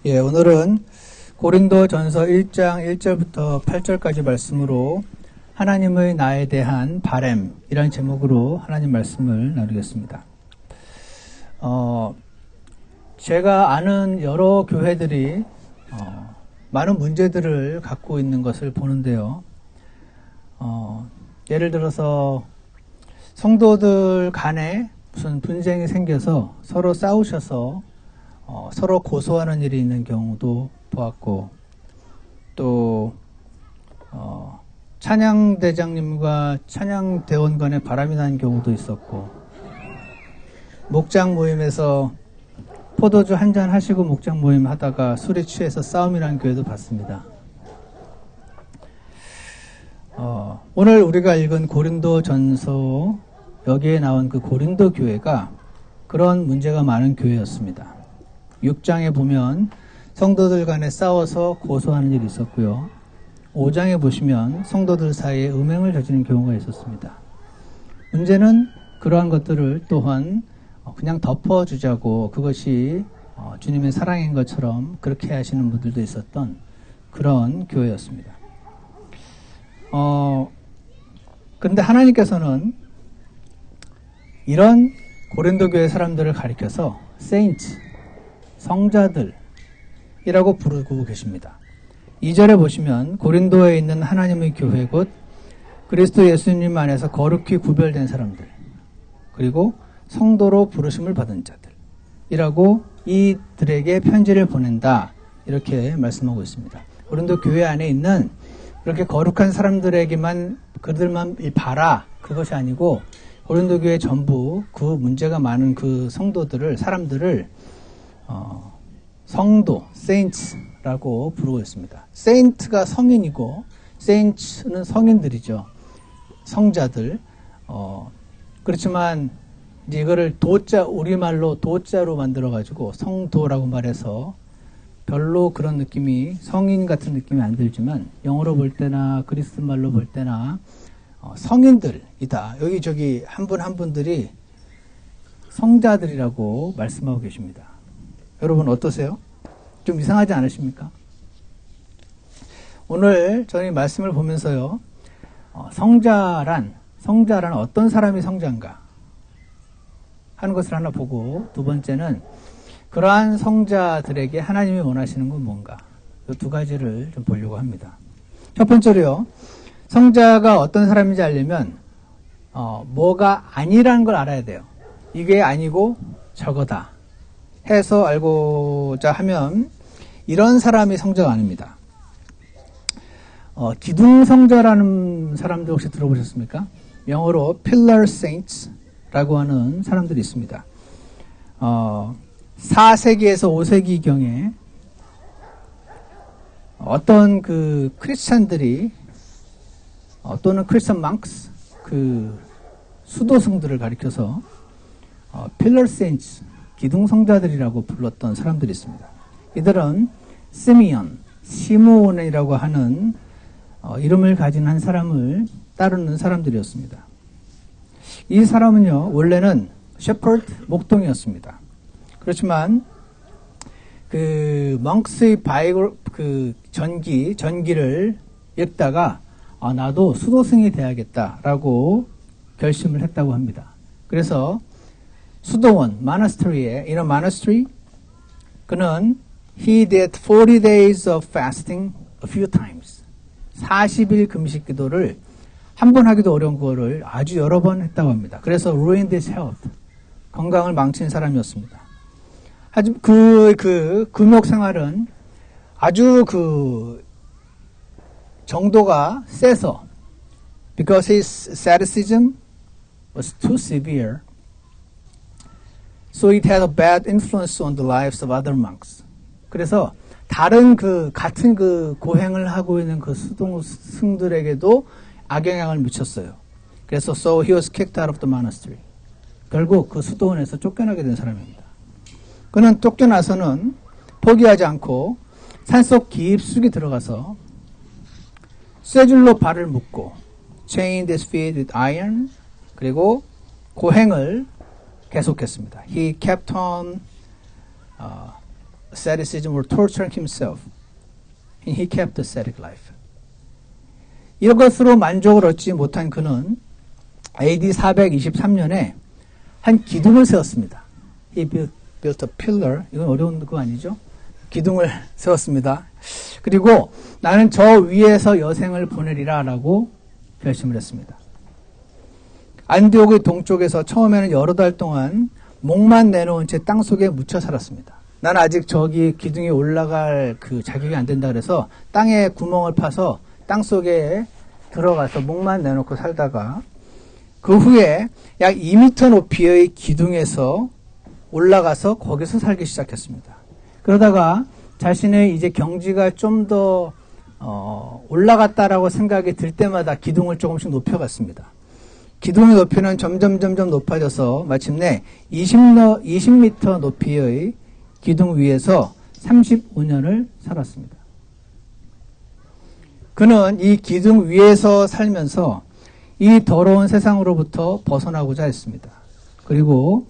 예, 오늘은 고린도 전서 1장 1절부터 8절까지 말씀으로 하나님의 나에 대한 바램이라는 제목으로 하나님 말씀을 나누겠습니다. 제가 아는 여러 교회들이 많은 문제들을 갖고 있는 것을 보는데요. 예를 들어서 성도들 간에 무슨 분쟁이 생겨서 서로 싸우셔서 서로 고소하는 일이 있는 경우도 보았고, 또 찬양대장님과 찬양대원 간에 바람이 난 경우도 있었고, 목장 모임에서 포도주 한잔 하시고 목장 모임 하다가 술에 취해서 싸움이 난 교회도 봤습니다. 오늘 우리가 읽은 고린도 전서, 여기에 나온 그 고린도 교회가 그런 문제가 많은 교회였습니다. 6장에 보면 성도들 간에 싸워서 고소하는 일이 있었고요. 5장에 보시면 성도들 사이에 음행을 저지르는 경우가 있었습니다. 문제는 그러한 것들을 또한 그냥 덮어주자고, 그것이 주님의 사랑인 것처럼 그렇게 하시는 분들도 있었던 그런 교회였습니다. 그런데 하나님께서는 이런 고린도 교회 사람들을 가리켜서 세인트, 성자들이라고 부르고 계십니다. 2절에 보시면 고린도에 있는 하나님의 교회 곧 그리스도 예수님 안에서 거룩히 구별된 사람들, 그리고 성도로 부르심을 받은 자들이라고 이들에게 편지를 보낸다, 이렇게 말씀하고 있습니다. 고린도 교회 안에 있는 그렇게 거룩한 사람들에게만, 그들만 봐라, 그것이 아니고 고린도 교회 전부 그 문제가 많은 그 성도들을, 사람들을 성도, saints라고 부르고 있습니다. saint가 성인이고 saints는 성인들이죠. 성자들. 그렇지만 이제 이거를 도자, 우리말로 도자로 만들어가지고 성도라고 말해서 별로 그런 느낌이, 성인 같은 느낌이 안 들지만 영어로 볼 때나 그리스 말로 볼 때나 성인들이다. 여기저기 한 분 한 분들이 성자들이라고 말씀하고 계십니다. 여러분 어떠세요? 좀 이상하지 않으십니까? 오늘 저희 말씀을 보면서요, 성자란 어떤 사람이 성자인가 하는 것을 하나 보고, 두 번째는 그러한 성자들에게 하나님이 원하시는 건 뭔가, 이 두 가지를 좀 보려고 합니다. 첫 번째로요, 성자가 어떤 사람인지 알려면 뭐가 아니라는 걸 알아야 돼요. 이게 아니고 저거다 해서 알고자 하면 이런 사람이 성자가 아닙니다. 기둥성자라는 사람들 혹시 들어보셨습니까? 영어로 Pillar Saints라고 하는 사람들이 있습니다. 4세기에서 5세기경에 어떤 그 크리스찬들이 또는 크리스천 망크스, 그 수도승들을 가리켜서 Pillar Saints, 기둥성자들이라고 불렀던 사람들이 있습니다. 이들은 시므온이라고 하는 이름을 가진 한 사람을 따르는 사람들이었습니다. 이 사람은요, 원래는 shepherd, 목동이었습니다. 그렇지만 그 멍크스의 그 전기를 읽다가 나도 수도승이 돼야겠다라고 결심을 했다고 합니다. 그래서 수도원, monastery에, in a monastery, 그는 he did 40 days of fasting a few times. 40일 금식 기도를 한 번 하기도 어려운 거를 아주 여러 번 했다고 합니다. 그래서 ruined his health, 건강을 망친 사람이었습니다. 하지만 그 금욕 생활은 아주 그 정도가 세서, because his asceticism was too severe, so it had a bad influence on the lives of other monks. 그래서 다른 같은 고행을 하고 있는 그 수동승들에게도 악영향을 미쳤어요. 그래서 so he was kicked out of the monastery. 결국 그 수도원에서 쫓겨나게 된 사람입니다. 그는 쫓겨나서는 포기하지 않고 산속 깊숙이 들어가서 쇠줄로 발을 묶고 chained his feet with iron, 그리고 고행을 계속했습니다. He kept on asceticism or torturing himself. And he kept the ascetic life. 이것으로 만족을 얻지 못한 그는 AD 423년에 한 기둥을 세웠습니다. He built a pillar. 이건 어려운 거 아니죠? 기둥을 세웠습니다. 그리고 나는 저 위에서 여생을 보내리라 라고 결심을 했습니다. 안디옥의 동쪽에서 처음에는 여러 달 동안 목만 내놓은 채 땅속에 묻혀 살았습니다. 나는 아직 저기 기둥에 올라갈 그 자격이 안 된다 그래서 땅에 구멍을 파서 땅속에 들어가서 목만 내놓고 살다가 그 후에 약 2m 높이의 기둥에서 올라가서 거기서 살기 시작했습니다. 그러다가 자신의 이제 경지가 좀 더 올라갔다라고 생각이 들 때마다 기둥을 조금씩 높여갔습니다. 기둥의 높이는 점점 높아져서 마침내 20m 높이의 기둥 위에서 35년을 살았습니다. 그는 이 기둥 위에서 살면서 이 더러운 세상으로부터 벗어나고자 했습니다. 그리고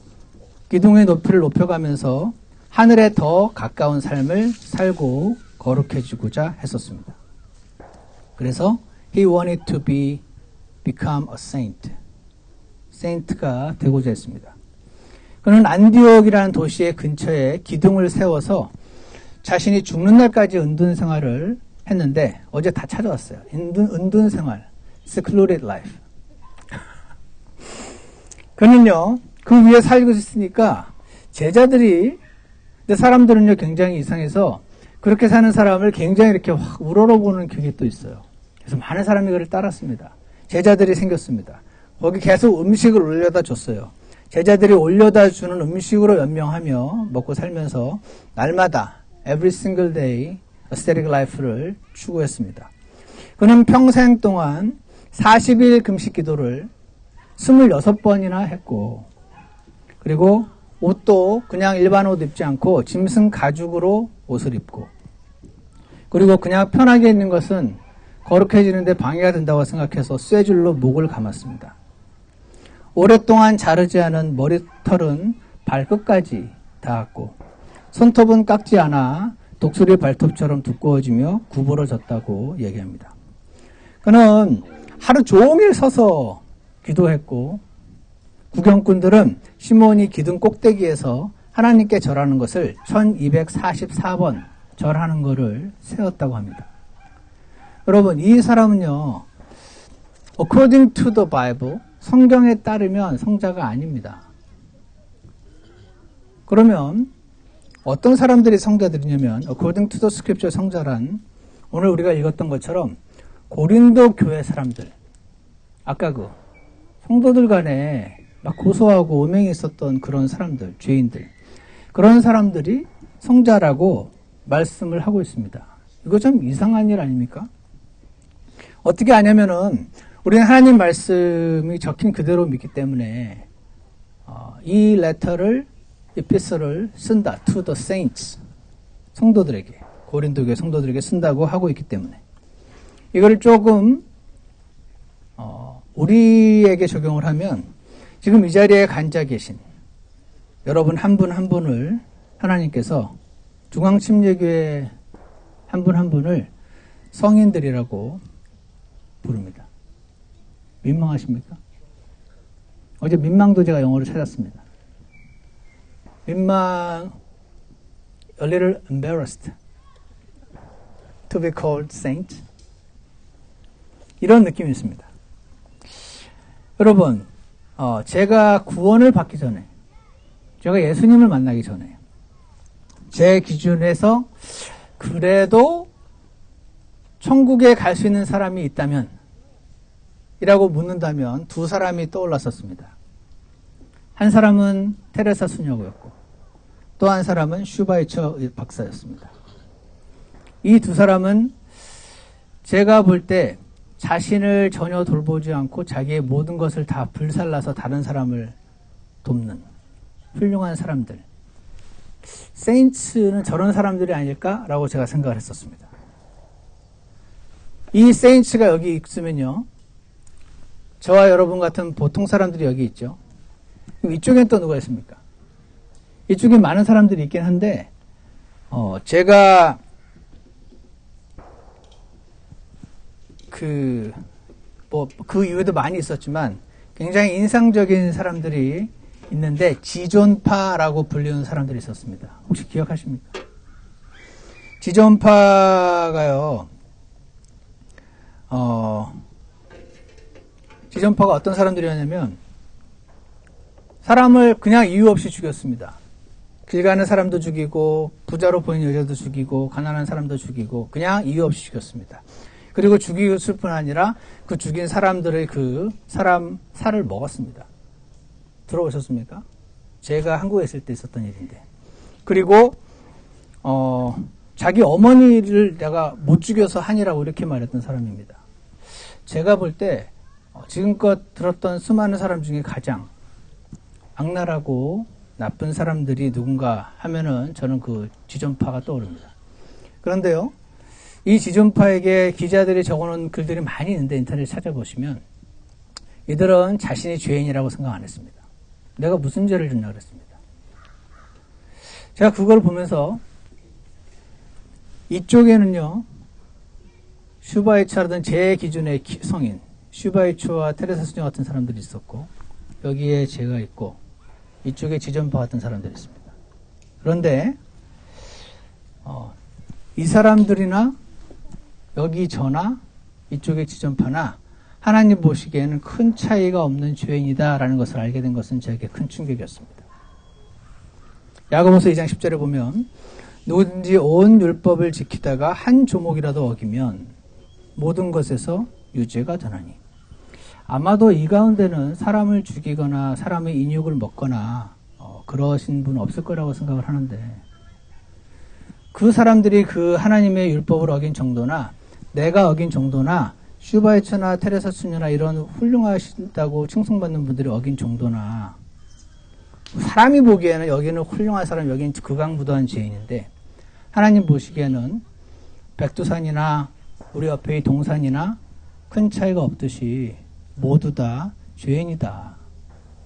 기둥의 높이를 높여가면서 하늘에 더 가까운 삶을 살고 거룩해지고자 했었습니다. 그래서 he wanted to become a saint. 세인트가 되고자 했습니다. 그는 안디옥이라는 도시의 근처에 기둥을 세워서 자신이 죽는 날까지 은둔 생활을 했는데 어제 다 찾아왔어요. 은둔 생활, secluded life. 그는요, 그 위에 살고 있으니까 제자들이, 근데 사람들은요 굉장히 이상해서 그렇게 사는 사람을 굉장히 이렇게 확 우러러보는 그게 또 있어요. 그래서 많은 사람이 그를 따랐습니다. 제자들이 생겼습니다. 거기 계속 음식을 올려다 줬어요. 제자들이 올려다 주는 음식으로 연명하며 먹고 살면서 날마다 every single day ascetic life를 추구했습니다. 그는 평생 동안 40일 금식 기도를 26번이나 했고, 그리고 옷도 그냥 일반 옷 입지 않고 짐승 가죽으로 옷을 입고, 그리고 그냥 편하게 있는 것은 거룩해지는데 방해가 된다고 생각해서 쇠줄로 목을 감았습니다. 오랫동안 자르지 않은 머리털은 발끝까지 닿았고, 손톱은 깎지 않아 독수리 발톱처럼 두꺼워지며 구부러졌다고 얘기합니다. 그는 하루 종일 서서 기도했고, 구경꾼들은 시몬이 기둥 꼭대기에서 하나님께 절하는 것을 1244번 절하는 것을 세웠다고 합니다. 여러분, 이 사람은요, according to the Bible, 성경에 따르면 성자가 아닙니다. 그러면 어떤 사람들이 성자들이냐면 according to the scripture 성자란 오늘 우리가 읽었던 것처럼 고린도 교회 사람들, 아까 그 성도들 간에 막 고소하고 오명이 있었던 그런 사람들, 죄인들, 그런 사람들이 성자라고 말씀을 하고 있습니다. 이거 좀 이상한 일 아닙니까? 어떻게 아냐면은 우리는 하나님 말씀이 적힌 그대로 믿기 때문에 이 레터를, 에피스를 쓴다. to the saints. 성도들에게, 고린도교회 성도들에게 쓴다고 하고 있기 때문에 이걸 조금 우리에게 적용을 하면 지금 이 자리에 앉아 계신 여러분 한 분 한 분을 하나님께서 중앙침례교회 한 분 한 분을 성인들이라고 부릅니다. 민망하십니까? 어제 민망도 제가 영어로 찾았습니다. 민망, a little embarrassed to be called saint. 이런 느낌이 있습니다. 여러분, 제가 구원을 받기 전에, 제가 예수님을 만나기 전에, 제 기준에서 그래도 천국에 갈 수 있는 사람이 있다면, 이라고 묻는다면 두 사람이 떠올랐었습니다. 한 사람은 테레사 수녀고였고, 또 한 사람은 슈바이처 박사였습니다. 이 두 사람은 제가 볼 때 자신을 전혀 돌보지 않고 자기의 모든 것을 다 불살라서 다른 사람을 돕는 훌륭한 사람들. 세인츠는 저런 사람들이 아닐까라고 제가 생각을 했었습니다. 이 세인츠가 여기 있으면요, 저와 여러분 같은 보통 사람들이 여기 있죠. 그럼 이쪽엔 또 누가 있습니까? 이쪽에 많은 사람들이 있긴 한데 제가 그 이후에도 많이 있었지만 굉장히 인상적인 사람들이 있는데 지존파라고 불리는 사람들이 있었습니다. 혹시 기억하십니까? 지존파가요, 지존파가 어떤 사람들이었냐면 사람을 그냥 이유 없이 죽였습니다. 길 가는 사람도 죽이고 부자로 보이는 여자도 죽이고 가난한 사람도 죽이고 그냥 이유 없이 죽였습니다. 그리고 죽였을 뿐 아니라 그 죽인 사람들의 그 사람 살을 먹었습니다. 들어보셨습니까? 제가 한국에 있을 때 있었던 일인데. 그리고 자기 어머니를 내가 못 죽여서 한이라고 이렇게 말했던 사람입니다. 제가 볼 때 지금껏 들었던 수많은 사람 중에 가장 악랄하고 나쁜 사람들이 누군가 하면은 저는 그 지존파가 떠오릅니다. 그런데요, 이 지존파에게 기자들이 적어놓은 글들이 많이 있는데 인터넷에 찾아보시면 이들은 자신이 죄인이라고 생각 안 했습니다. 내가 무슨 죄를 졌나 그랬습니다. 제가 그걸 보면서 이쪽에는요, 슈바이처라든 제 기준의 성인, 슈바이처와 테레사 수녀 같은 사람들이 있었고, 여기에 제가 있고, 이쪽에 지존파 같은 사람들이 있습니다. 그런데 이 사람들이나 여기 저나 이쪽의 지존파나 하나님 보시기에는 큰 차이가 없는 죄인이다라는 것을 알게 된 것은 저에게 큰 충격이었습니다. 야고보서 2장 10절에 보면 누구든지 온 율법을 지키다가 한 조목이라도 어기면 모든 것에서 유죄가 되나니. 아마도 이 가운데는 사람을 죽이거나 사람의 인육을 먹거나 그러신 분 없을 거라고 생각을 하는데, 그 사람들이 그 하나님의 율법을 어긴 정도나 내가 어긴 정도나 슈바이처나 테레사 수녀나 이런 훌륭하시다고 칭송받는 분들이 어긴 정도나, 사람이 보기에는 여기는 훌륭한 사람, 여기는 극악무도한 죄인인데 하나님 보시기에는 백두산이나 우리 옆의 동산이나 큰 차이가 없듯이 모두 다 죄인이다,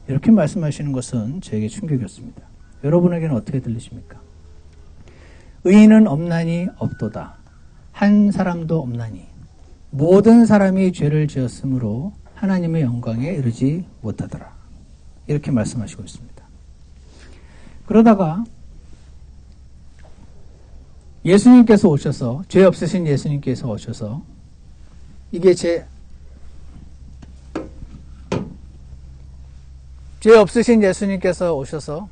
이렇게 말씀하시는 것은 저에게 충격이었습니다. 여러분에게는 어떻게 들리십니까? 의인은 없나니 없도다, 한 사람도 없나니 모든 사람이 죄를 지었으므로 하나님의 영광에 이르지 못하더라, 이렇게 말씀하시고 있습니다. 그러다가 예수님께서 오셔서, 죄 없으신 예수님께서 오셔서, 이게 죄 없으신 예수님께서 오셔서,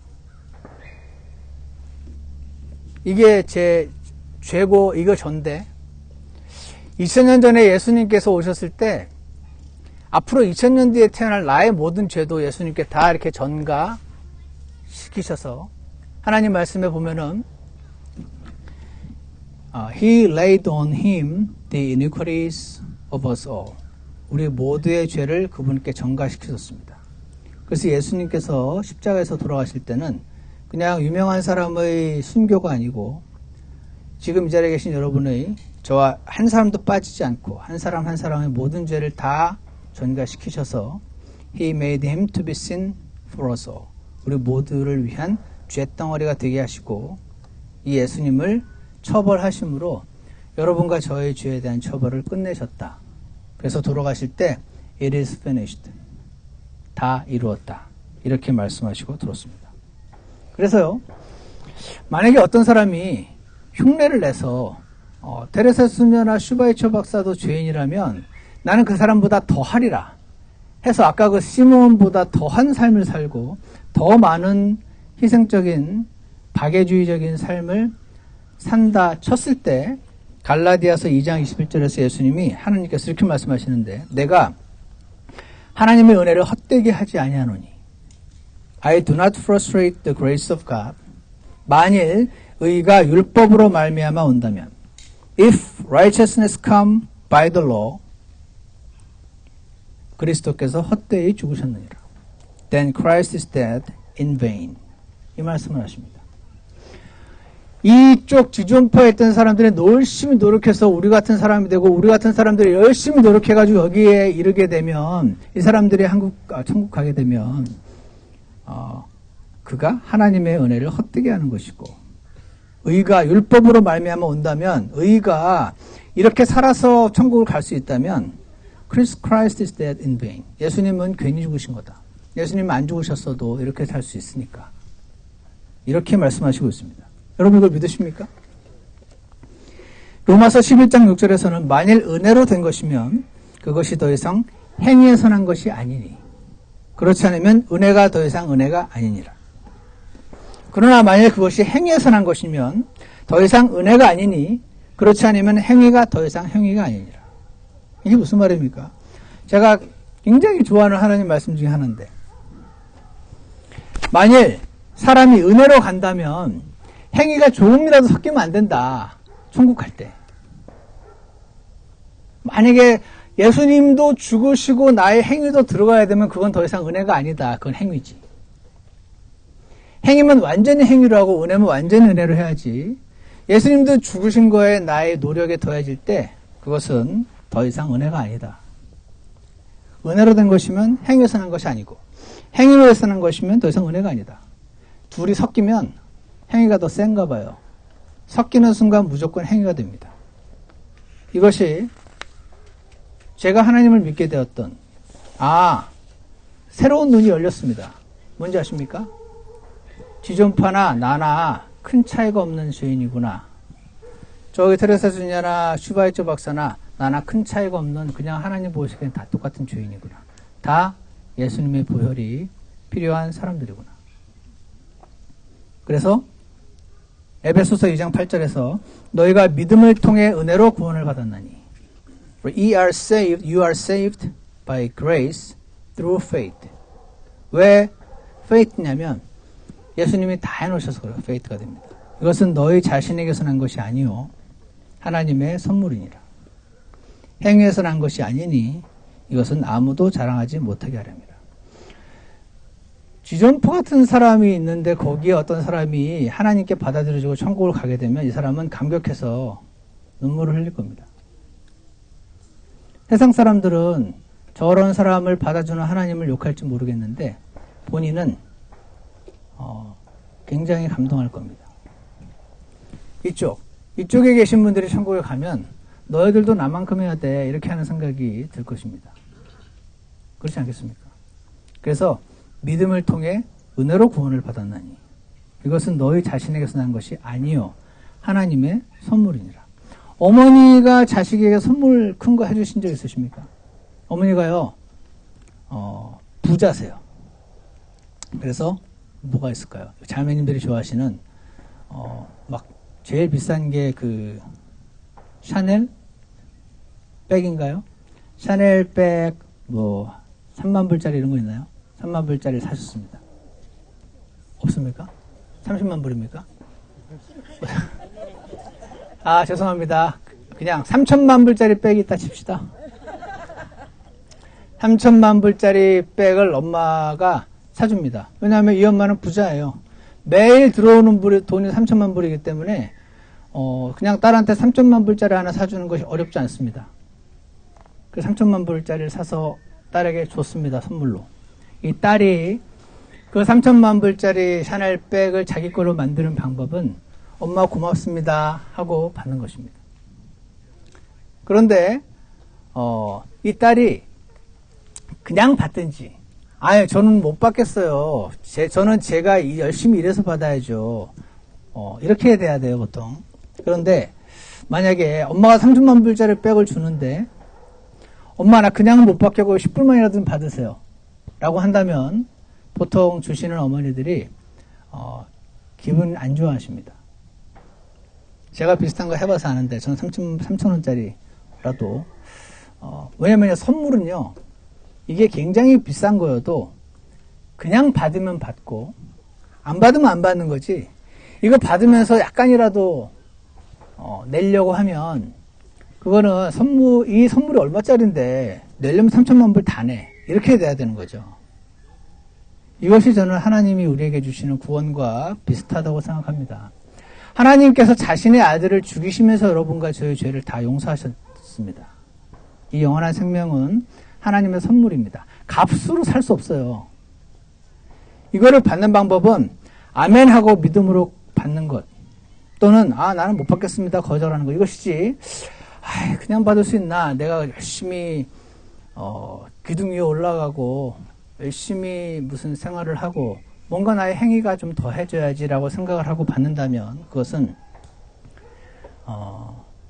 이게 제 죄고 이거 전데, 2000년 전에 예수님께서 오셨을 때 앞으로 2000년 뒤에 태어날 나의 모든 죄도 예수님께 다 이렇게 전가시키셔서, 하나님 말씀에 보면은 He laid on him the iniquities of us all. 우리 모두의 죄를 그분께 전가시키셨습니다. 그래서 예수님께서 십자가에서 돌아가실 때는 그냥 유명한 사람의 순교가 아니고 지금 이 자리에 계신 여러분의, 저와 한 사람도 빠지지 않고 한 사람 한 사람의 모든 죄를 다 전가시키셔서 He made him to be sin for us all. 우리 모두를 위한 죄덩어리가 되게 하시고 이 예수님을 처벌하심으로 여러분과 저의 죄에 대한 처벌을 끝내셨다. 그래서 돌아가실 때 It is finished. 다 이루었다, 이렇게 말씀하시고 들었습니다. 그래서요, 만약에 어떤 사람이 흉내를 내서 테레사 수녀나 슈바이처 박사도 죄인이라면 나는 그 사람보다 더 하리라 해서 아까 그 시몬보다 더한 삶을 살고 더 많은 희생적인 박애주의적인 삶을 산다 쳤을 때, 갈라디아서 2장 21절에서 예수님이, 하나님께서 이렇게 말씀하시는데, 내가 하나님의 은혜를 헛되게 하지 아니하노니 I do not frustrate the grace of God. 만일 의가 율법으로 말미암아 온다면, if righteousness come by the law, 그리스도께서 헛되이 죽으셨느니라. Then Christ is dead in vain. 이 말씀을 하십니다. 이쪽 지존파에 있던 사람들이 열심히 노력해서 우리 같은 사람이 되고, 우리 같은 사람들이 열심히 노력해가지고 여기에 이르게 되면, 이 사람들이 천국 가게 되면 그가 하나님의 은혜를 헛되게 하는 것이고, 의가 율법으로 말미암아 온다면, 의가 이렇게 살아서 천국을 갈 수 있다면 Christ is dead in vain. 예수님은 괜히 죽으신 거다. 예수님 안 죽으셨어도 이렇게 살 수 있으니까. 이렇게 말씀하시고 있습니다. 여러분 이걸 믿으십니까? 로마서 11장 6절에서는 만일 은혜로 된 것이면 그것이 더 이상 행위에서 난 것이 아니니 그렇지 않으면 은혜가 더 이상 은혜가 아니니라. 그러나 만일 그것이 행위에서 난 것이면 더 이상 은혜가 아니니 그렇지 않으면 행위가 더 이상 행위가 아니니라. 이게 무슨 말입니까? 제가 굉장히 좋아하는 하나님 말씀 중에 하나인데 만일 사람이 은혜로 간다면 행위가 조금이라도 섞이면 안 된다. 천국 갈 때. 만약에 예수님도 죽으시고 나의 행위도 들어가야 되면 그건 더 이상 은혜가 아니다. 그건 행위지. 행위면 완전히 행위로 하고 은혜면 완전히 은혜로 해야지. 예수님도 죽으신 거에 나의 노력에 더해질 때 그것은 더 이상 은혜가 아니다. 은혜로 된 것이면 행위에서 난 것이 아니고 행위로 해서 난 것이면 더 이상 은혜가 아니다. 둘이 섞이면 행위가 더 센가 봐요. 섞이는 순간 무조건 행위가 됩니다. 이것이 제가 하나님을 믿게 되었던 새로운 눈이 열렸습니다. 뭔지 아십니까? 지존파나 나나 큰 차이가 없는 죄인이구나. 저기 테레사 주냐나 슈바이처 박사나 나나 큰 차이가 없는 그냥 하나님 보시기엔 다 똑같은 죄인이구나. 다 예수님의 보혈이 필요한 사람들이구나. 그래서 에베소서 2장 8절에서 너희가 믿음을 통해 은혜로 구원을 받았나니 you are saved by grace through faith. 왜 faith냐면 예수님이 다 해놓으셔서 그래요. faith가 됩니다. 이것은 너희 자신에게서 난 것이 아니요 하나님의 선물이니라. 행위에서 난 것이 아니니 이것은 아무도 자랑하지 못하게 하렵니다. 지존포 같은 사람이 있는데 거기에 어떤 사람이 하나님께 받아들여지고 천국을 가게 되면 이 사람은 감격해서 눈물을 흘릴 겁니다. 세상 사람들은 저런 사람을 받아주는 하나님을 욕할지 모르겠는데 본인은 굉장히 감동할 겁니다. 이쪽에 계신 분들이 천국에 가면 너희들도 나만큼 해야 돼 이렇게 하는 생각이 들 것입니다. 그렇지 않겠습니까? 그래서 믿음을 통해 은혜로 구원을 받았나니 이것은 너희 자신에게서 난 것이 아니요 하나님의 선물이니라. 어머니가 자식에게 선물 큰 거 해주신 적 있으십니까? 어머니가요 부자세요. 그래서 뭐가 있을까요? 자매님들이 좋아하시는 막 제일 비싼 게 그 샤넬 백인가요? 샤넬 백 뭐 3만 불짜리 이런 거 있나요? 3만 불짜리 사셨습니다. 없습니까? 30만 불입니까? 죄송합니다. 그냥 3천만 불짜리 백이 있다 칩시다. 3천만 불짜리 백을 엄마가 사줍니다. 왜냐하면 이 엄마는 부자예요. 매일 들어오는 돈이 3천만 불이기 때문에 그냥 딸한테 3천만 불짜리 하나 사주는 것이 어렵지 않습니다. 그 3천만 불짜리를 사서 딸에게 줬습니다. 선물로. 이 딸이 그 3천만 불짜리 샤넬 백을 자기 걸로 만드는 방법은 엄마 고맙습니다 하고 받는 것입니다. 그런데 이 딸이 그냥 받든지 저는 못 받겠어요. 저는 제가 열심히 일해서 받아야죠. 이렇게 돼야 돼요 보통. 그런데 만약에 엄마가 3천만 불짜리 백을 주는데 엄마 나 그냥 못 받겠고 10불만이라도 받으세요 라고 한다면 보통 주시는 어머니들이 기분 안 좋아하십니다. 제가 비슷한 거 해봐서 아는데 저는 3,000원짜리라도 왜냐면 선물은요 이게 굉장히 비싼 거여도 그냥 받으면 받고 안 받으면 안 받는 거지 이거 받으면서 약간이라도 내려고 하면 그거는 이 선물이 얼마짜린데 내려면 3천만 불 다 내 이렇게 돼야 되는 거죠. 이것이 저는 하나님이 우리에게 주시는 구원과 비슷하다고 생각합니다. 하나님께서 자신의 아들을 죽이시면서 여러분과 저의 죄를 다 용서하셨습니다. 이 영원한 생명은 하나님의 선물입니다. 값으로 살 수 없어요. 이거를 받는 방법은 아멘하고 믿음으로 받는 것 또는 나는 못 받겠습니다 거절하는 거 이것이지 그냥 받을 수 있나 내가 열심히 기둥 위에 올라가고 열심히 무슨 생활을 하고 뭔가 나의 행위가 좀 더 해줘야지라고 생각을 하고 받는다면 그것은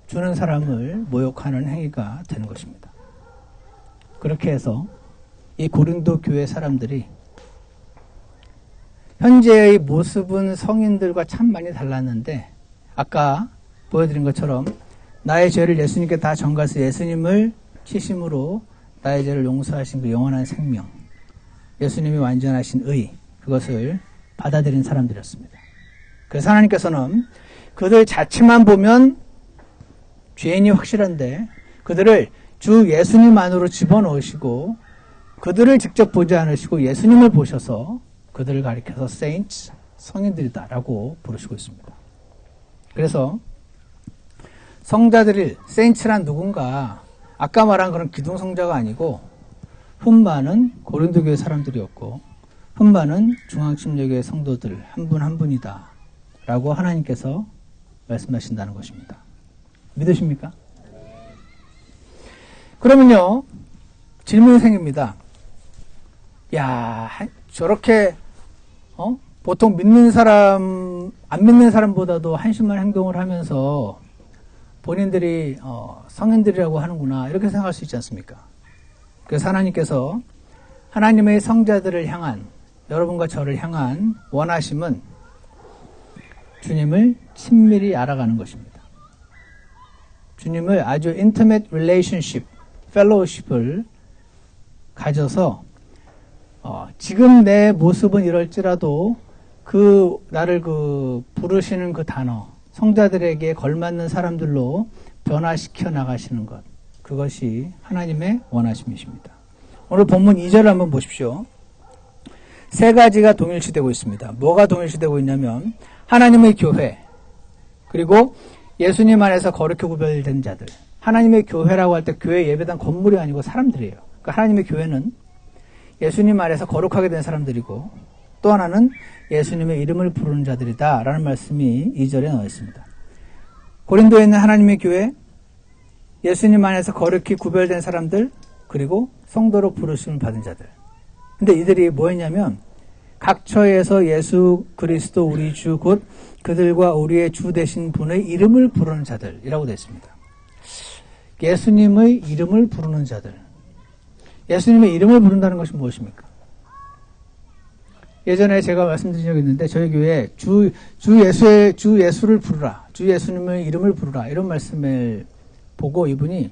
주는 사람을 모욕하는 행위가 되는 것입니다. 그렇게 해서 이 고린도 교회 사람들이 현재의 모습은 성인들과 참 많이 달랐는데 아까 보여드린 것처럼 나의 죄를 예수님께 다 전가해서 예수님을 치심으로 나의 죄를 용서하신 그 영원한 생명, 예수님이 완전하신 의, 그것을 받아들인 사람들이었습니다. 그래서 하나님께서는 그들 자체만 보면 죄인이 확실한데 그들을 주 예수님 안으로 집어넣으시고 그들을 직접 보지 않으시고 예수님을 보셔서 그들을 가리켜서 saints, 성인들이다라고 부르시고 있습니다. 그래서 성자들이 saints란 누군가 아까 말한 그런 기둥성자가 아니고 흠많은 고린도 교회 사람들이었고 흠많은 중앙침례교회 성도들 한 분 한 분이다 라고 하나님께서 말씀하신다는 것입니다. 믿으십니까? 그러면요 질문이 생깁니다. 야 저렇게 보통 믿는 사람 안 믿는 사람보다도 한심한 행동을 하면서 본인들이 성인들이라고 하는구나 이렇게 생각할 수 있지 않습니까? 그래서 하나님께서 하나님의 성자들을 향한 여러분과 저를 향한 원하심은 주님을 친밀히 알아가는 것입니다. 주님을 아주 intimate relationship, fellowship을 가져서 지금 내 모습은 이럴지라도 나를 부르시는 그 단어, 성자들에게 걸맞는 사람들로 변화시켜 나가시는 것, 그것이 하나님의 원하심이십니다. 오늘 본문 2절을 한번 보십시오. 세 가지가 동일시되고 있습니다. 뭐가 동일시되고 있냐면 하나님의 교회, 그리고 예수님 안에서 거룩히 구별된 자들. 하나님의 교회라고 할 때 교회 예배당 건물이 아니고 사람들이에요. 그러니까 하나님의 교회는 예수님 안에서 거룩하게 된 사람들이고 또 하나는 예수님의 이름을 부르는 자들이다 라는 말씀이 2절에 나와 있습니다. 고린도에 있는 하나님의 교회, 예수님 안에서 거룩히 구별된 사람들, 그리고 성도로 부르심을 받은 자들. 근데 이들이 뭐였냐면 각 처에서 예수 그리스도 우리 주 곧 그들과 우리의 주 되신 분의 이름을 부르는 자들이라고 되어 있습니다. 예수님의 이름을 부르는 자들. 예수님의 이름을 부른다는 것이 무엇입니까? 예전에 제가 말씀드린 적이 있는데 저희 교회에 주 예수를 부르라, 주 예수님의 이름을 부르라 이런 말씀을 보고 이분이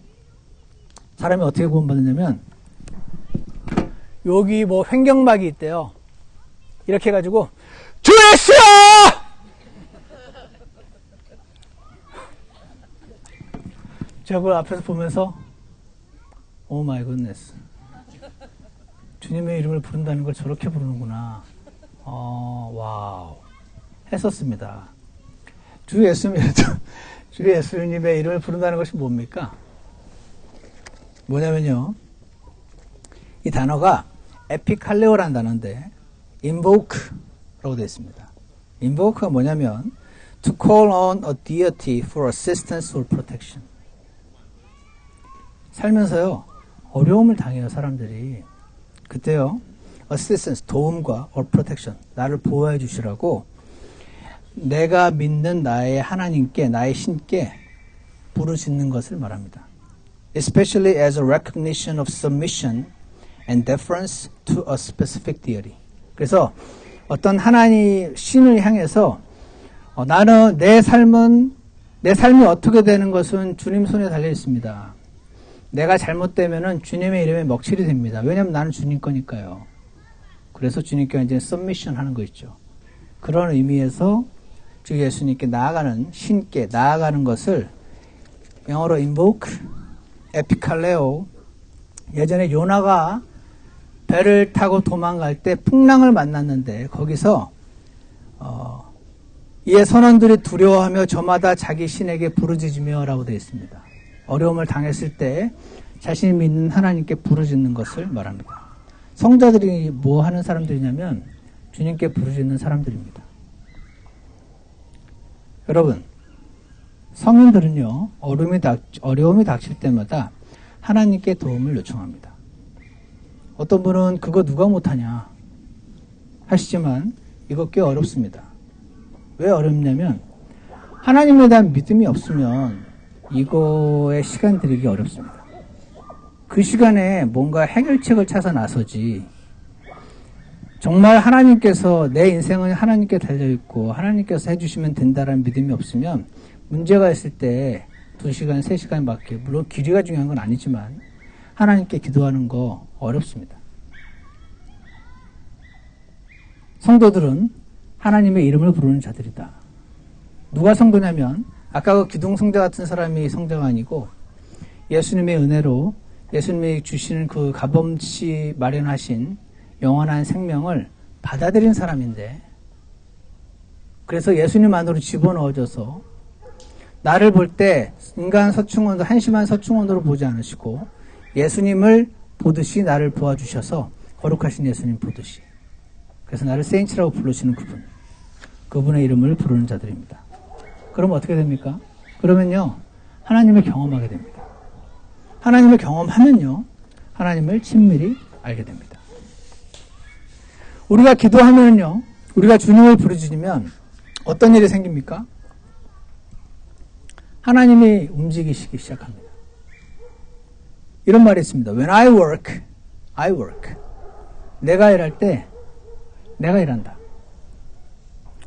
사람이 어떻게 구원받느냐면 여기 횡격막이 있대요. 이렇게 해가지고 주 예수야! 제가 그걸 앞에서 보면서 오 마이 굿네스, 주님의 이름을 부른다는 걸 저렇게 부르는구나. 와우 했었습니다. 주 예수님의 이름을 부른다는 것이 뭡니까? 뭐냐면요, 이 단어가 에피칼레오라는 단어인데 invoke라고 되어 있습니다. invoke가 뭐냐면 to call on a deity for assistance or protection. 살면서요 어려움을 당해요 사람들이. 그때요 assistance, 도움과 or protection, 나를 보호해 주시라고 내가 믿는 나의 하나님께, 나의 신께 부르짖는 것을 말합니다. Especially as a recognition of submission and deference to a specific deity. 그래서 어떤 하나님 신을 향해서 나는 내 삶이 어떻게 되는 것은 주님 손에 달려 있습니다. 내가 잘못되면은 주님의 이름에 먹칠이 됩니다. 왜냐하면 나는 주님 거니까요. 그래서 주님께 완전히 submission 하는 거 있죠. 그런 의미에서 주 예수님께 나아가는, 신께 나아가는 것을 영어로 invoke, 에피칼레오. 예전에 요나가 배를 타고 도망갈 때 풍랑을 만났는데 거기서 이에 선원들이 두려워하며 저마다 자기 신에게 부르짖으며 라고 되어 있습니다. 어려움을 당했을 때 자신이 믿는 하나님께 부르짖는 것을 말합니다. 성자들이 뭐 하는 사람들이냐면 주님께 부르짖는 사람들입니다. 여러분, 성인들은요, 어려움이 닥칠 때마다 하나님께 도움을 요청합니다. 어떤 분은 그거 누가 못하냐 하시지만 이거 꽤 어렵습니다. 왜 어렵냐면 하나님에 대한 믿음이 없으면 이거에 시간 들이기 어렵습니다. 그 시간에 뭔가 해결책을 찾아 나서지, 정말 하나님께서 내 인생은 하나님께 달려있고 하나님께서 해주시면 된다라는 믿음이 없으면 문제가 있을 때 2시간, 3시간 밖에, 물론 길이가 중요한 건 아니지만 하나님께 기도하는 거 어렵습니다. 성도들은 하나님의 이름을 부르는 자들이다. 누가 성도냐면 아까 그 기둥성자 같은 사람이 성자가 아니고 예수님의 은혜로 예수님이 주시는 그 값없이 마련하신 영원한 생명을 받아들인 사람인데, 그래서 예수님 안으로 집어넣어져서 나를 볼 때 인간 서충원도 한심한 서충원으로 보지 않으시고 예수님을 보듯이 나를 보아주셔서 거룩하신 예수님 보듯이, 그래서 나를 세인츠라고 부르시는 그분의 이름을 부르는 자들입니다. 그럼 어떻게 됩니까? 그러면요, 하나님을 경험하게 됩니다. 하나님을 경험하면요, 하나님을 친밀히 알게 됩니다. 우리가 기도하면요, 우리가 주님을 부르짖으면 어떤 일이 생깁니까? 하나님이 움직이시기 시작합니다. 이런 말이 있습니다. When I work, I work. 내가 일할 때 내가 일한다.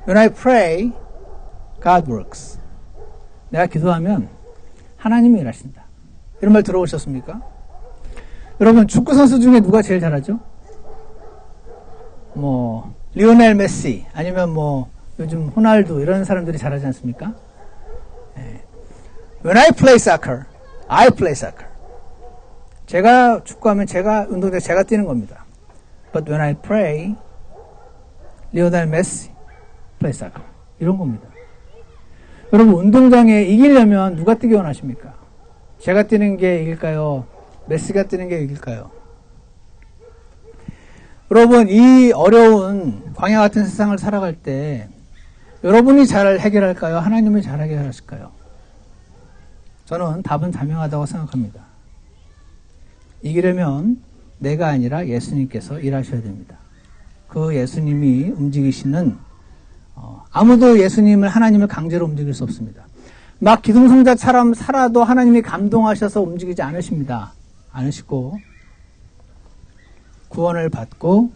When I pray, God works. 내가 기도하면 하나님이 일하신다. 이런 말 들어보셨습니까? 여러분, 축구 선수 중에 누가 제일 잘하죠? 리오넬 메시, 아니면 요즘 호날두, 이런 사람들이 잘하지 않습니까? When I play soccer, I play soccer. 제가 축구하면 운동장 제가 뛰는 겁니다. But when I pray, 리오넬 메시 play soccer. 이런 겁니다. 여러분, 운동장에 이기려면 누가 뛰기 원하십니까? 제가 뛰는 게 이길까요? 메시가 뛰는 게 이길까요? 여러분, 이 어려운 광야 같은 세상을 살아갈 때 여러분이 잘 해결할까요? 하나님이 잘 해결하실까요? 저는 답은 자명하다고 생각합니다. 이기려면 내가 아니라 예수님께서 일하셔야 됩니다. 그 예수님이 움직이시는, 아무도 예수님을, 하나님을 강제로 움직일 수 없습니다. 막 기둥성자처럼 살아도 하나님이 감동하셔서 움직이지 않으시고 구원을 받고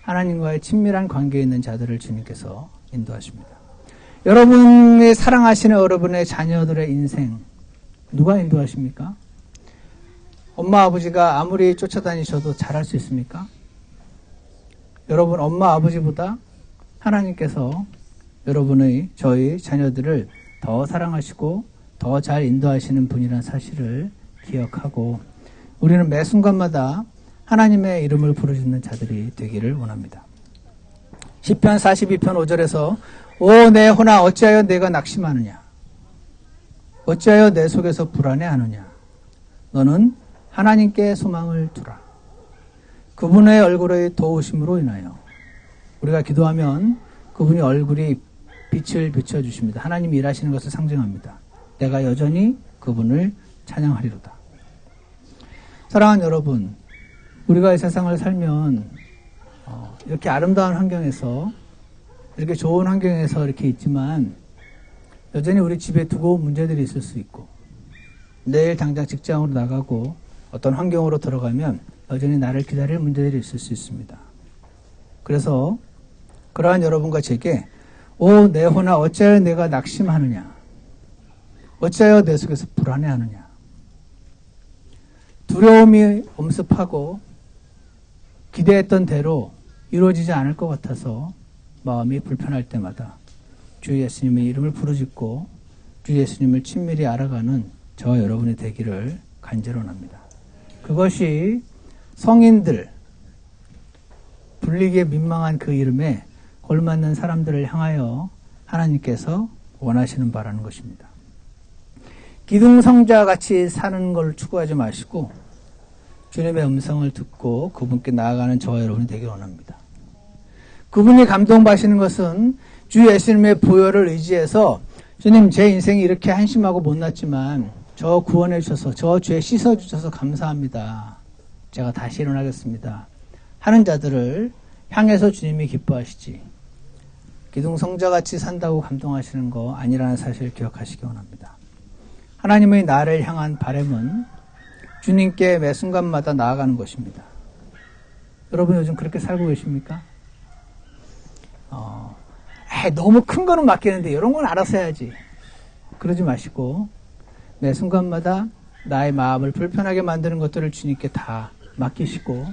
하나님과의 친밀한 관계에 있는 자들을 주님께서 인도하십니다. 여러분의 사랑하시는 여러분의 자녀들의 인생 누가 인도하십니까? 엄마 아버지가 아무리 쫓아다니셔도 잘할 수 있습니까? 여러분, 엄마 아버지보다 하나님께서 저희 자녀들을 더 사랑하시고 더 잘 인도하시는 분이라는 사실을 기억하고 우리는 매 순간마다 하나님의 이름을 부르짖는 자들이 되기를 원합니다. 시편 42편 5절에서 오 내 혼아 어찌하여 내가 낙심하느냐, 어찌하여 내 속에서 불안해하느냐, 너는 하나님께 소망을 두라. 그분의 얼굴의 도우심으로 인하여 우리가 기도하면 그분이 얼굴이 빛을 비춰주십니다. 하나님이 일하시는 것을 상징합니다. 내가 여전히 그분을 찬양하리로다. 사랑하는 여러분, 우리가 이 세상을 살면 이렇게 아름다운 환경에서, 이렇게 좋은 환경에서 이렇게 있지만 여전히 우리 집에 두고 온 문제들이 있을 수 있고, 내일 당장 직장으로 나가고 어떤 환경으로 들어가면 여전히 나를 기다릴 문제들이 있을 수 있습니다. 그래서 그러한 여러분과 제게 오 내 혼아 어찌하여 내가 낙심하느냐, 어찌하여 내 속에서 불안해하느냐, 두려움이 엄습하고 기대했던 대로 이루어지지 않을 것 같아서 마음이 불편할 때마다 주 예수님의 이름을 부르짖고 주 예수님을 친밀히 알아가는 저와 여러분이 되기를 간절히 원합니다. 그것이 성인들, 불리기에 민망한 그 이름에 걸맞는 사람들을 향하여 하나님께서 원하시는 바라는 것입니다. 기둥성자 같이 사는 걸 추구하지 마시고 주님의 음성을 듣고 그분께 나아가는 저와 여러분이 되길 원합니다. 그분이 감동받으시는 것은 주 예수님의 보혈을 의지해서 주님, 제 인생이 이렇게 한심하고 못났지만 저 구원해 주셔서, 저 죄 씻어 주셔서 감사합니다. 제가 다시 일어나겠습니다 하는 자들을 향해서 주님이 기뻐하시지, 기둥성자같이 산다고 감동하시는 거 아니라는 사실을 기억하시기 원합니다. 하나님의 나를 향한 바람은 주님께 매 순간마다 나아가는 것입니다. 여러분 요즘 그렇게 살고 계십니까? 너무 큰 거는 맡기는데 이런 건 알아서 해야지. 그러지 마시고 매 순간마다 나의 마음을 불편하게 만드는 것들을 주님께 다 맡기시고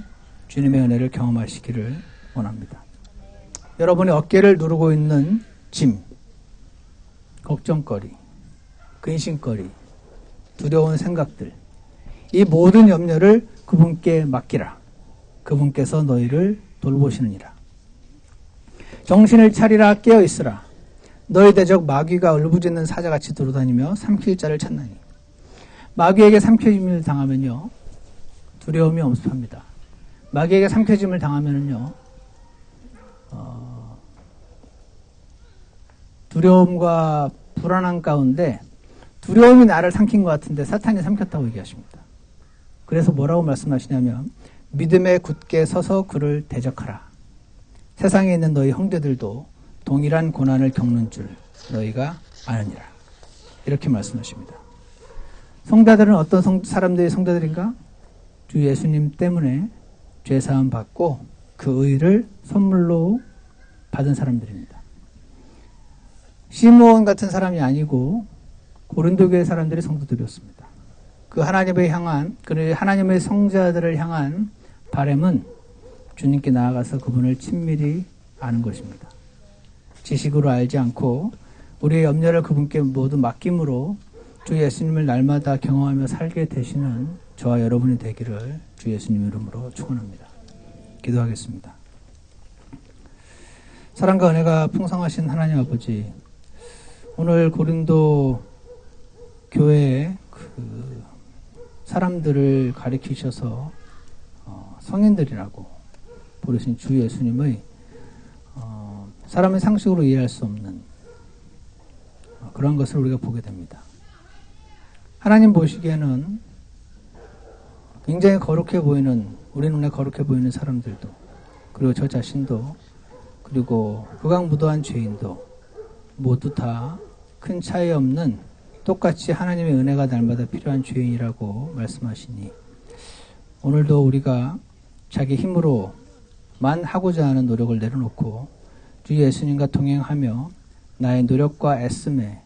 주님의 은혜를 경험하시기를 원합니다. 여러분의 어깨를 누르고 있는 짐, 걱정거리, 근심거리, 두려운 생각들, 이 모든 염려를 그분께 맡기라. 그분께서 너희를 돌보시느니라. 정신을 차리라, 깨어있으라. 너희 대적 마귀가 울부짖는 사자같이 돌아다니며 삼킬 자를 찾나니. 마귀에게 삼켜짐을 당하면요, 두려움이 엄습합니다. 마귀에게 삼켜짐을 당하면요, 두려움과 불안한 가운데 두려움이 나를 삼킨 것 같은데 사탄이 삼켰다고 얘기하십니다. 그래서 뭐라고 말씀하시냐면 믿음에 굳게 서서 그를 대적하라. 세상에 있는 너희 형제들도 동일한 고난을 겪는 줄 너희가 아느니라. 이렇게 말씀하십니다. 성자들은 어떤 사람들이 성자들인가? 주 예수님 때문에 죄사함 받고 그 의를 선물로 받은 사람들입니다. 시므온 같은 사람이 아니고 고린도 교회 사람들이 성도들이었습니다. 그 하나님의 성자들을 향한 바람은 주님께 나아가서 그분을 친밀히 아는 것입니다. 지식으로 알지 않고 우리의 염려를 그분께 모두 맡김으로 주 예수님을 날마다 경험하며 살게 되시는 저와 여러분이 되기를 주 예수님 이름으로 축원합니다. 기도하겠습니다. 사랑과 은혜가 풍성하신 하나님 아버지, 오늘 고린도 교회의 그 사람들을 가리키셔서 성인들이라고 부르신 주 예수님의 사람의 상식으로 이해할 수 없는 그런 것을 우리가 보게 됩니다. 하나님 보시기에는 굉장히 거룩해 보이는, 우리 눈에 거룩해 보이는 사람들도, 그리고 저 자신도, 그리고 극악무도한 죄인도 모두 다 큰 차이 없는 똑같이 하나님의 은혜가 날마다 필요한 죄인이라고 말씀하시니, 오늘도 우리가 자기 힘으로만 하고자 하는 노력을 내려놓고 주 예수님과 동행하며 나의 노력과 애씀에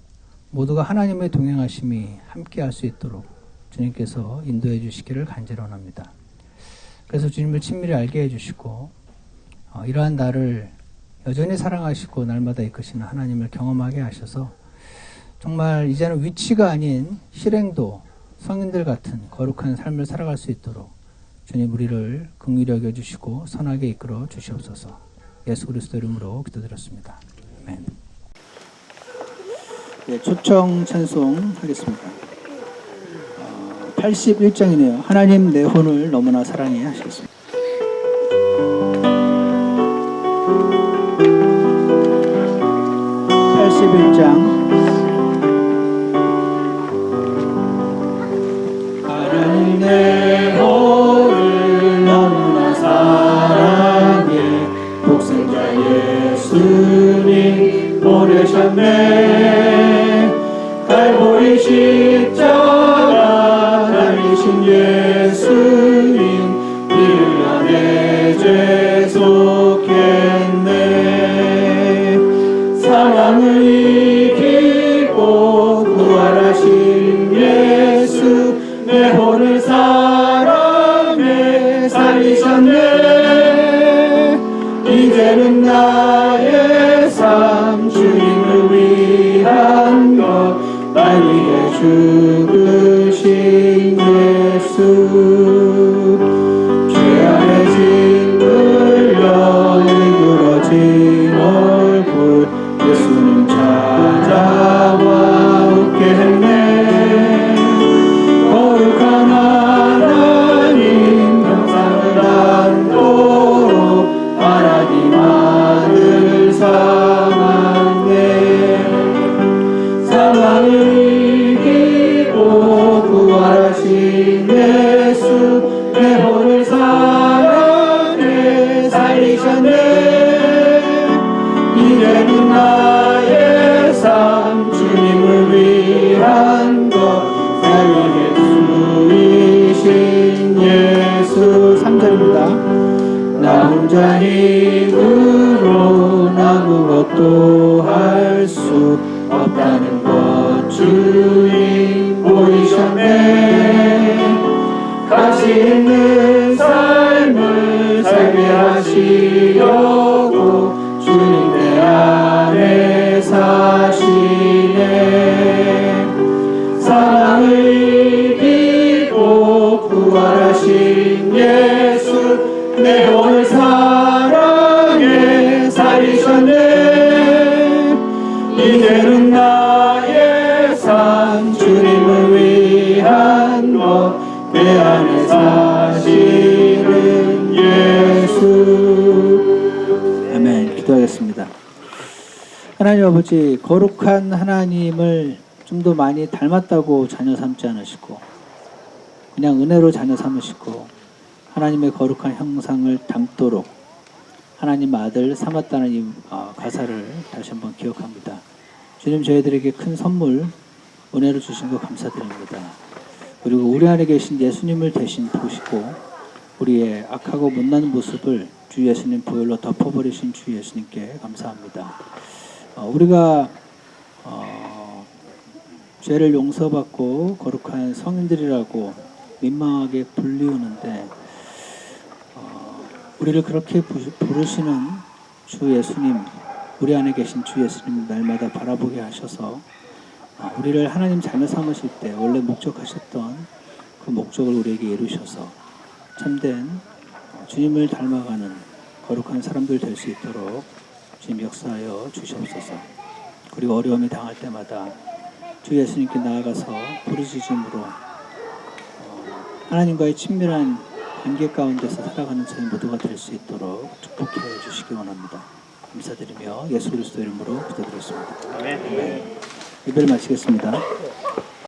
모두가 하나님의 동행하심이 함께할 수 있도록 주님께서 인도해 주시기를 간절히 원합니다. 그래서 주님을 친밀히 알게 해주시고 이러한 나를 여전히 사랑하시고 날마다 이끄시는 하나님을 경험하게 하셔서 정말 이제는 위치가 아닌 실행도 성인들 같은 거룩한 삶을 살아갈 수 있도록 주님 우리를 긍휼히 여겨주시고 선하게 이끌어 주시옵소서. 예수 그리스도 이름으로 기도드렸습니다. 아멘. 네, 초청 찬송 하겠습니다. 81장이네요. 하나님 내 혼을 너무나 사랑해 하시겠습니다. 81장. 하나님 내 혼을 너무나 사랑해 독생자 예수님 보내셨네. 갈보리 십자가 달리신 예수님 이르려 내 죄 속했네. 사랑을 이기고 부활하신 예수 내 혼을 사랑해 살리셨네. 이제는 나의 삶 주님을 위한 것 날 위해 죽으신 예수. 죄 안에 짓눌려 일그러진 얼굴 예수님 찾아와 웃게 했네. 거룩한 하나님 형상을 안도록 하나님 아들 삼았네. 혼자 힘으로는 아무것도 할 수 없다는 것 주님 보이셨네. 가치 있는 삶을 살게 하시려고 주님 내 안에 사시네. 사랑을 이기고 부활하신 예수 내 오늘 사랑에 살리셨네. 이제는 나의 삶 주님을 위한 것 내 안에 사시는 예수. 아멘. 기도하겠습니다. 하나님 아버지, 거룩한 하나님을 좀 더 많이 닮았다고 자녀 삼지 않으시고 그냥 은혜로 자녀 삼으시고 하나님의 거룩한 형상을 담도록 하나님 아들 삼았다는 이 가사를 다시 한번 기억합니다. 주님, 저희들에게 큰 선물 은혜를 주신 것 감사드립니다. 그리고 우리 안에 계신 예수님을 대신 보시고 우리의 악하고 못난 모습을 주 예수님 보혈로 덮어버리신 주 예수님께 감사합니다. 우리가 죄를 용서받고 거룩한 성인들이라고 민망하게 불리우는데 우리를 그렇게 부르시는 주 예수님, 우리 안에 계신 주 예수님 날마다 바라보게 하셔서 우리를 하나님 자녀 삼으실 때 원래 목적하셨던 그 목적을 우리에게 이루셔서 참된 주님을 닮아가는 거룩한 사람들 될 수 있도록 주님 역사하여 주시옵소서. 그리고 어려움이 당할 때마다 주 예수님께 나아가서 부르짖음으로 하나님과의 친밀한 관계 가운데서 살아가는 저희 모두가 될 수 있도록 축복해 주시기 원합니다. 감사드리며 예수 그리스도 이름으로 기도드렸습니다. 아멘. 예배를 마치겠습니다.